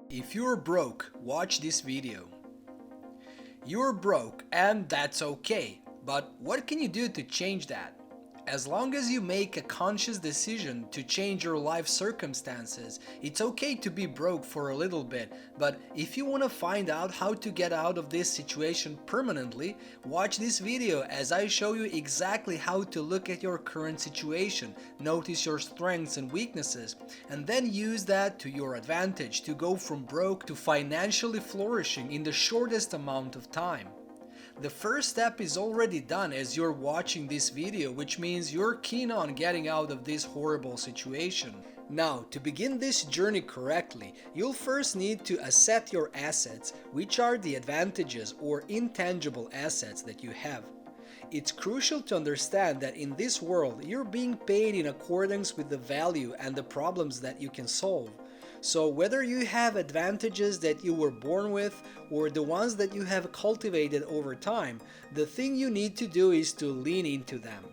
If you're broke, watch this video. You're broke and that's okay, but what can you do to change that? As long as you make a conscious decision to change your life circumstances, it's okay to be broke for a little bit, but if you want to find out how to get out of this situation permanently, watch this video as I show you exactly how to look at your current situation, notice your strengths and weaknesses, and then use that to your advantage to go from broke to financially flourishing in the shortest amount of time. The first step is already done as you're watching this video, which means you're keen on getting out of this horrible situation. Now, to begin this journey correctly, you'll first need to assess your assets, which are the advantages or intangible assets that you have. It's crucial to understand that in this world, you're being paid in accordance with the value and the problems that you can solve. So whether you have advantages that you were born with or the ones that you have cultivated over time, the thing you need to do is to lean into them.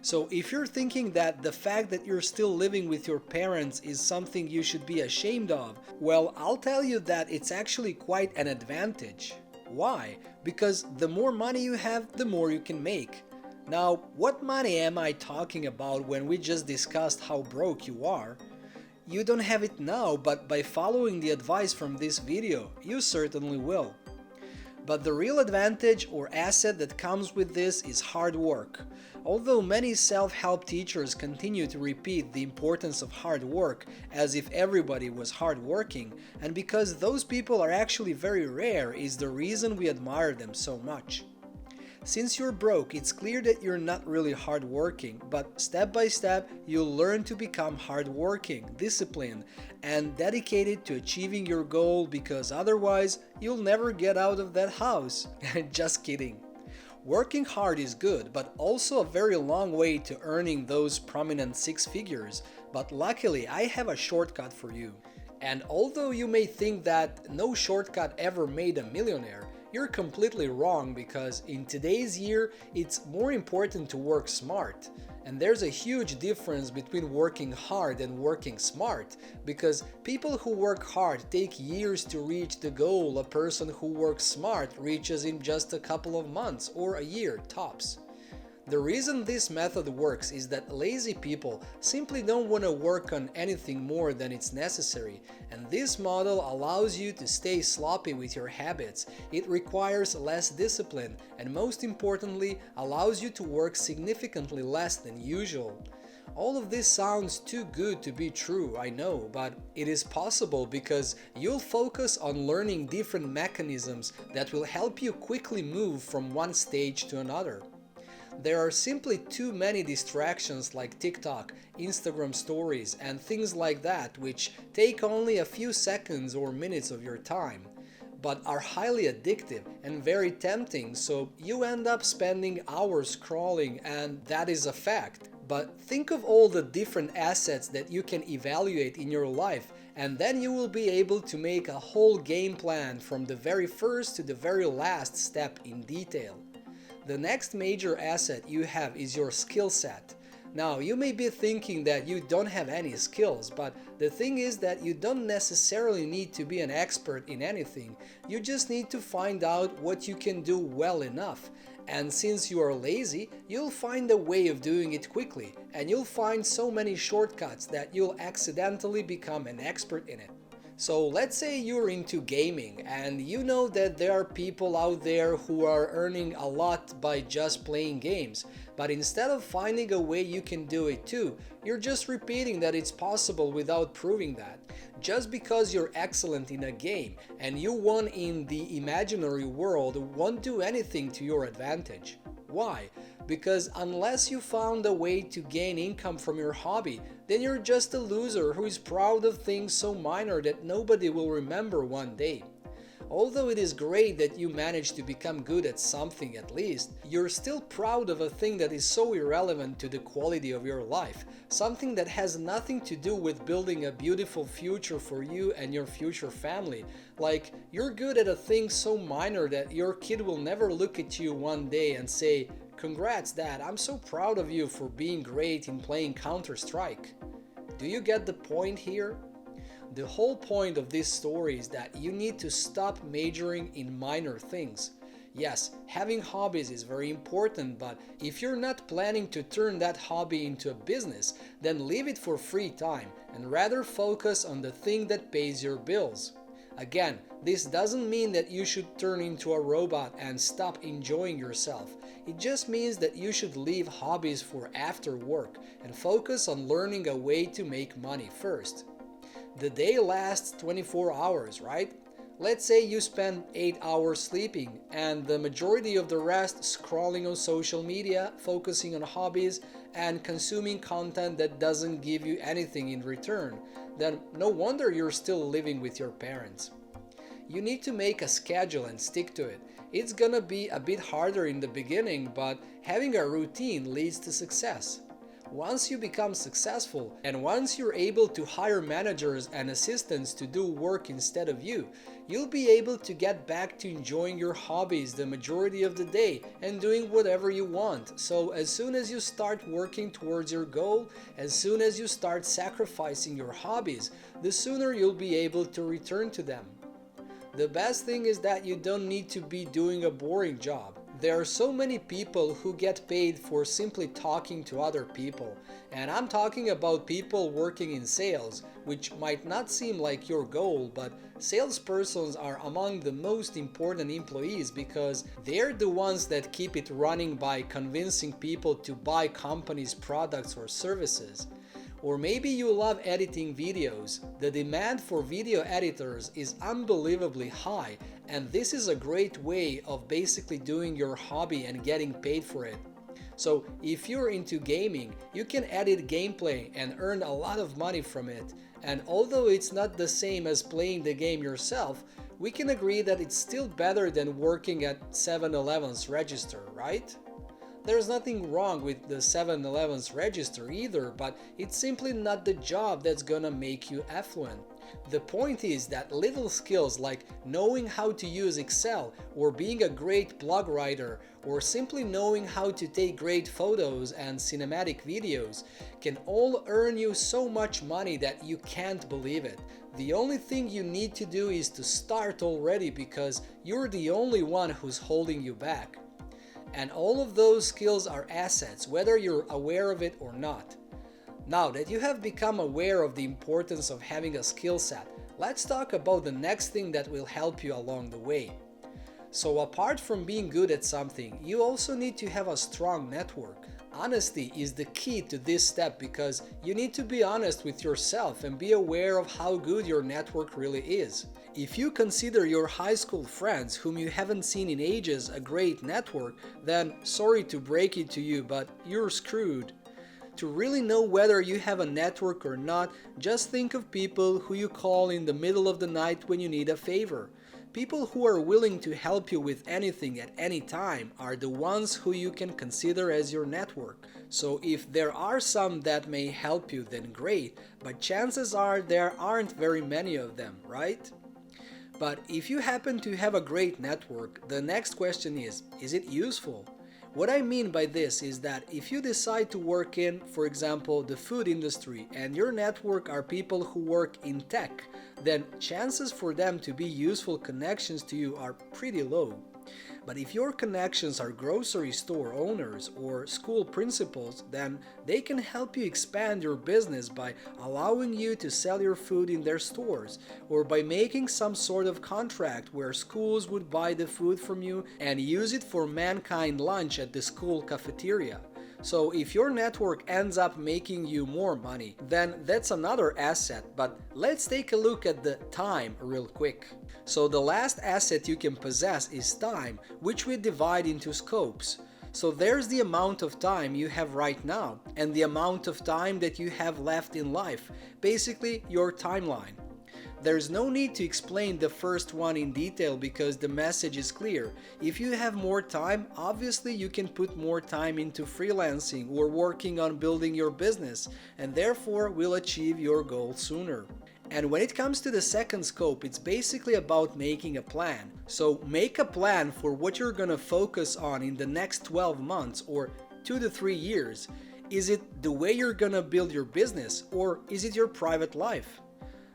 So if you're thinking that the fact that you're still living with your parents is something you should be ashamed of, well, I'll tell you that it's actually quite an advantage. Why? Because the more money you have, the more you can make. Now, what money am I talking about when we just discussed how broke you are? You don't have it now, but by following the advice from this video, you certainly will. But the real advantage or asset that comes with this is hard work. Although many self-help teachers continue to repeat the importance of hard work as if everybody was hardworking, and because those people are actually very rare is the reason we admire them so much. Since you're broke, it's clear that you're not really hardworking, but step by step, you'll learn to become hardworking, disciplined, and dedicated to achieving your goal because otherwise, you'll never get out of that house. Just kidding. Working hard is good, but also a very long way to earning those prominent six figures. But luckily, I have a shortcut for you. And although you may think that no shortcut ever made a millionaire, you're completely wrong because in today's year, it's more important to work smart. And there's a huge difference between working hard and working smart because people who work hard take years to reach the goal a person who works smart reaches in just a couple of months or a year tops. The reason this method works is that lazy people simply don't want to work on anything more than it's necessary, and this model allows you to stay sloppy with your habits. It requires less discipline and most importantly allows you to work significantly less than usual. All of this sounds too good to be true, I know, but it is possible because you'll focus on learning different mechanisms that will help you quickly move from one stage to another. There are simply too many distractions like TikTok, Instagram stories, and things like that which take only a few seconds or minutes of your time, but are highly addictive and very tempting, so you end up spending hours scrolling, and that is a fact. But think of all the different assets that you can evaluate in your life, and then you will be able to make a whole game plan from the very first to the very last step in detail. The next major asset you have is your skill set. Now, you may be thinking that you don't have any skills, but the thing is that you don't necessarily need to be an expert in anything. You just need to find out what you can do well enough. And since you are lazy, you'll find a way of doing it quickly, and you'll find so many shortcuts that you'll accidentally become an expert in it. So let's say you're into gaming and you know that there are people out there who are earning a lot by just playing games, but instead of finding a way you can do it too, you're just repeating that it's possible without proving that. Just because you're excellent in a game and you won in the imaginary world won't do anything to your advantage. Why? Because unless you found a way to gain income from your hobby, then you're just a loser who is proud of things so minor that nobody will remember one day. Although it is great that you managed to become good at something at least, you're still proud of a thing that is so irrelevant to the quality of your life, something that has nothing to do with building a beautiful future for you and your future family. Like, you're good at a thing so minor that your kid will never look at you one day and say, "Congrats, Dad, I'm so proud of you for being great in playing Counter-Strike." Do you get the point here? The whole point of this story is that you need to stop majoring in minor things. Yes, having hobbies is very important, but if you're not planning to turn that hobby into a business, then leave it for free time and rather focus on the thing that pays your bills. Again, this doesn't mean that you should turn into a robot and stop enjoying yourself. It just means that you should leave hobbies for after work and focus on learning a way to make money first. The day lasts 24 hours, right? Let's say you spend 8 hours sleeping and the majority of the rest scrolling on social media, focusing on hobbies, and consuming content that doesn't give you anything in return. Then no wonder you're still living with your parents. You need to make a schedule and stick to it. It's gonna be a bit harder in the beginning, but having a routine leads to success. Once you become successful and once you're able to hire managers and assistants to do work instead of you, you'll be able to get back to enjoying your hobbies the majority of the day and doing whatever you want. So as soon as you start working towards your goal, as soon as you start sacrificing your hobbies, the sooner you'll be able to return to them. The best thing is that you don't need to be doing a boring job. There are so many people who get paid for simply talking to other people, and I'm talking about people working in sales, which might not seem like your goal, but salespersons are among the most important employees because they're the ones that keep it running by convincing people to buy companies' products or services. Or maybe you love editing videos. The demand for video editors is unbelievably high, and this is a great way of basically doing your hobby and getting paid for it. So if you're into gaming, you can edit gameplay and earn a lot of money from it. And although it's not the same as playing the game yourself, we can agree that it's still better than working at 7-Eleven's register, right? There's nothing wrong with the 7-Eleven's register either, but it's simply not the job that's gonna make you affluent. The point is that little skills like knowing how to use Excel or being a great blog writer or simply knowing how to take great photos and cinematic videos can all earn you so much money that you can't believe it. The only thing you need to do is to start already because you're the only one who's holding you back. And all of those skills are assets, whether you're aware of it or not. Now that you have become aware of the importance of having a skill set, let's talk about the next thing that will help you along the way. So apart from being good at something, you also need to have a strong network. Honesty is the key to this step because you need to be honest with yourself and be aware of how good your network really is. If you consider your high school friends whom you haven't seen in ages a great network, then sorry to break it to you, but you're screwed. To really know whether you have a network or not, just think of people who you call in the middle of the night when you need a favor. People who are willing to help you with anything at any time are the ones who you can consider as your network. So if there are some that may help you, then great, but chances are there aren't very many of them, right? But if you happen to have a great network, the next question is it useful? What I mean by this is that if you decide to work in, for example, the food industry and your network are people who work in tech, then chances for them to be useful connections to you are pretty low. But if your connections are grocery store owners or school principals, then they can help you expand your business by allowing you to sell your food in their stores, or by making some sort of contract where schools would buy the food from you and use it for mankind lunch at the school cafeteria. So if your network ends up making you more money, then that's another asset, but let's take a look at the time real quick. So the last asset you can possess is time, which we divide into scopes. So there's the amount of time you have right now and the amount of time that you have left in life, basically your timeline. There's no need to explain the first one in detail because the message is clear. If you have more time, obviously you can put more time into freelancing or working on building your business, and therefore will achieve your goal sooner. And when it comes to the second scope, it's basically about making a plan. So make a plan for what you're gonna focus on in the next 12 months or 2 to 3 years. Is it the way you're gonna build your business, or is it your private life?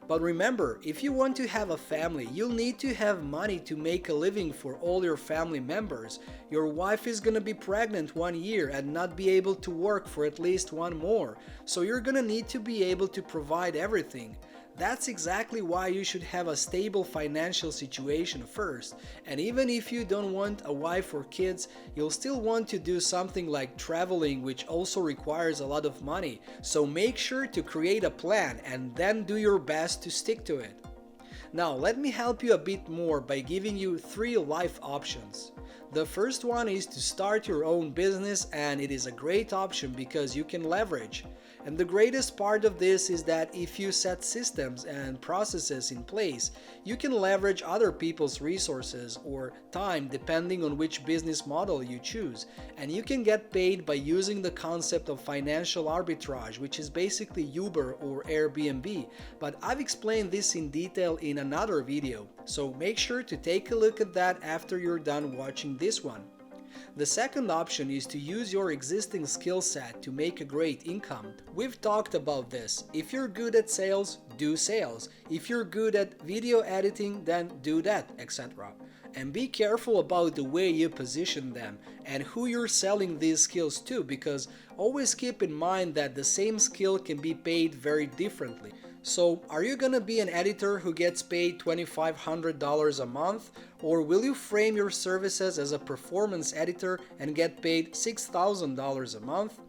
But remember, if you want to have a family, you'll need to have money to make a living for all your family members. Your wife is gonna be pregnant 1 year and not be able to work for at least one more, so you're gonna need to be able to provide everything. That's exactly why you should have a stable financial situation first. And even if you don't want a wife or kids, you'll still want to do something like traveling, which also requires a lot of money. So make sure to create a plan and then do your best to stick to it. Now, let me help you a bit more by giving you 3 life options. The first one is to start your own business, and it is a great option because you can leverage. And the greatest part of this is that if you set systems and processes in place, you can leverage other people's resources or time depending on which business model you choose. And you can get paid by using the concept of financial arbitrage, which is basically Uber or Airbnb. But I've explained this in detail in another video, so make sure to take a look at that after you're done watching this one. The second option is to use your existing skill set to make a great income. We've talked about this. If you're good at sales, do sales. If you're good at video editing, then do that, etc. And be careful about the way you position them and who you're selling these skills to, because always keep in mind that the same skill can be paid very differently. So, are you gonna be an editor who gets paid $2,500 a month, or will you frame your services as a performance editor and get paid $6,000 a month?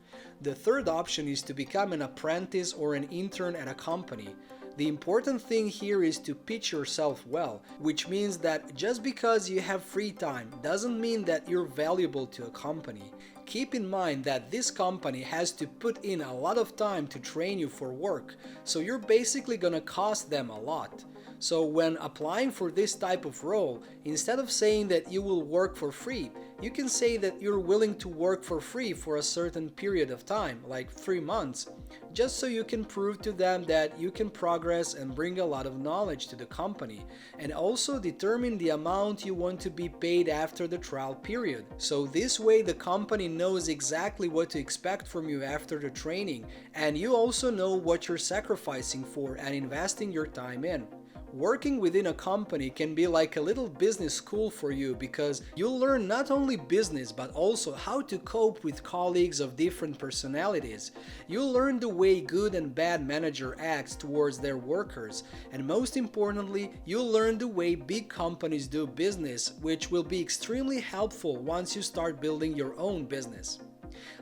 The third option is to become an apprentice or an intern at a company. The important thing here is to pitch yourself well, which means that just because you have free time doesn't mean that you're valuable to a company. Keep in mind that this company has to put in a lot of time to train you for work, so you're basically gonna cost them a lot. So when applying for this type of role, instead of saying that you will work for free, you can say that you're willing to work for free for a certain period of time, like 3 months, just so you can prove to them that you can progress and bring a lot of knowledge to the company, and also determine the amount you want to be paid after the trial period. So this way the company knows exactly what to expect from you after the training, and you also know what you're sacrificing for and investing your time in. Working within a company can be like a little business school for you, because you'll learn not only business but also how to cope with colleagues of different personalities. You'll learn the way good and bad manager acts towards their workers, and most importantly, you'll learn the way big companies do business, which will be extremely helpful once you start building your own business.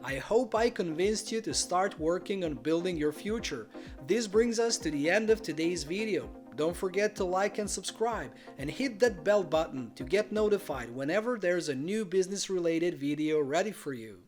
I hope I convinced you to start working on building your future. This brings us to the end of today's video. Don't forget to like and subscribe, and hit that bell button to get notified whenever there's a new business-related video ready for you.